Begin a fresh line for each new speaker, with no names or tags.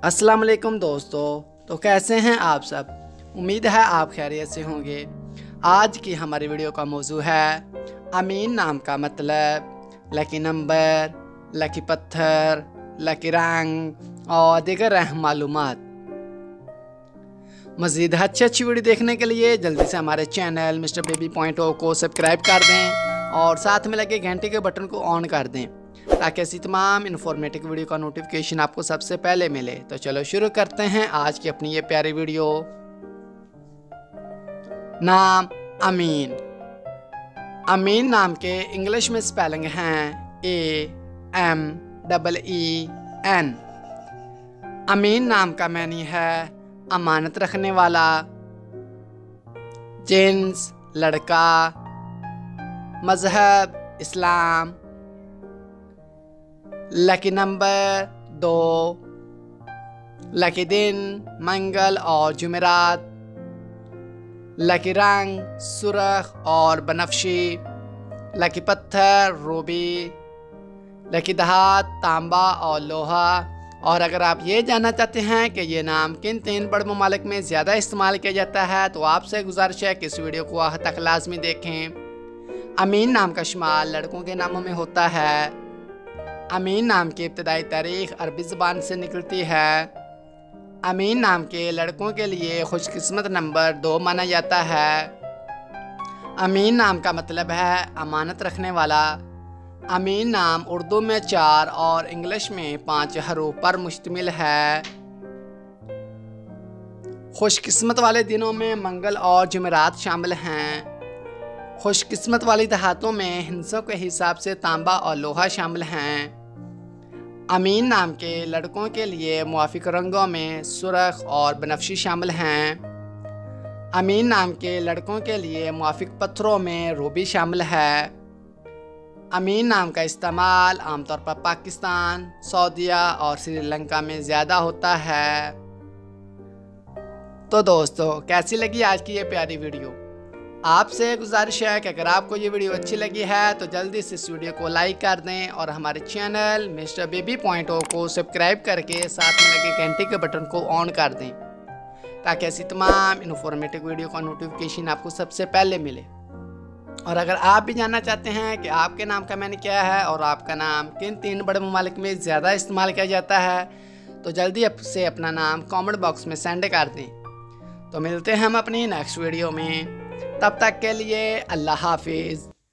अस्सलाम वालेकुम दोस्तों। तो कैसे हैं आप सब? उम्मीद है आप खैरियत से होंगे। आज की हमारी वीडियो का मौजू है अमीन नाम का मतलब, लकी नंबर, लकी पत्थर, लकी रंग और दीगर अहम मालूमात। मज़ीद अच्छी वीडियो देखने के लिए जल्दी से हमारे चैनल मिस्टर बेबी पॉइंट को सब्सक्राइब कर दें और साथ में लगे घंटे के बटन को ऑन कर दें ताकि ऐसी तमाम इन्फॉर्मेटिव वीडियो का नोटिफिकेशन आपको सबसे पहले मिले। तो चलो शुरू करते हैं आज की अपनी ये प्यारी वीडियो। नाम अमीन। अमीन नाम के इंग्लिश में स्पेलिंग हैं AMEEN। अमीन नाम का मैनी है अमानत रखने वाला, जिन्स लड़का, मजहब इस्लाम, लकी नंबर 2, लकी दिन मंगल और जुमेरात, लकी रंग सुर्ख और बनफशी, लकी पत्थर रूबी, लकी धात तांबा और लोहा। और अगर आप ये जानना चाहते हैं कि ये नाम किन 3 बड़े ममालिक में ज़्यादा इस्तेमाल किया जाता है तो आपसे गुजारिश है कि इस वीडियो को आखिर तक लाजमी देखें। अमीन नाम का शुमार लड़कों के नामों में होता है। अमीन नाम की इब्तदाई तारीख अरबी ज़बान से निकलती है। अमीन नाम के लड़कों के लिए खुशकिस्मत नंबर 2 माना जाता है। अमीन नाम का मतलब है अमानत रखने वाला। अमीन नाम उर्दू में 4 और इंग्लिश में 5 हरूफ पर मुश्तमिल है। खुशकिस्मत वाले दिनों में मंगल और जुमेरात शामिल हैं। खुशकिस्मत वाली दहातों में हिंसों के हिसाब से तांबा और लोहा शामिल हैं। अमीन नाम के लड़कों के लिए मुआफिक रंगों में सुर्ख और बनफशी शामिल हैं। अमीन नाम के लड़कों के लिए मुआफिक पत्थरों में रूबी शामिल है। अमीन नाम का इस्तेमाल आमतौर पर पाकिस्तान, सऊदीया और श्रीलंका में ज़्यादा होता है। तो दोस्तों, कैसी लगी आज की ये प्यारी वीडियो? आपसे गुजारिश है कि अगर आपको ये वीडियो अच्छी लगी है तो जल्दी से इस वीडियो को लाइक कर दें और हमारे चैनल मिस्टर बेबी पॉइंट को सब्सक्राइब करके साथ में लगे घंटे के बटन को ऑन कर दें ताकि ऐसी तमाम इन्फॉर्मेटिव वीडियो का नोटिफिकेशन आपको सबसे पहले मिले। और अगर आप भी जानना चाहते हैं कि आपके नाम का मैंने क्या है और आपका नाम किन 3 बड़े ममालिक में ज़्यादा इस्तेमाल किया जाता है तो जल्दी से अपना नाम कमेंट बॉक्स में सेंड कर दें। तो मिलते हैं हम अपनी नेक्स्ट वीडियो में, तब तक के लिए अल्लाह हाफिज़।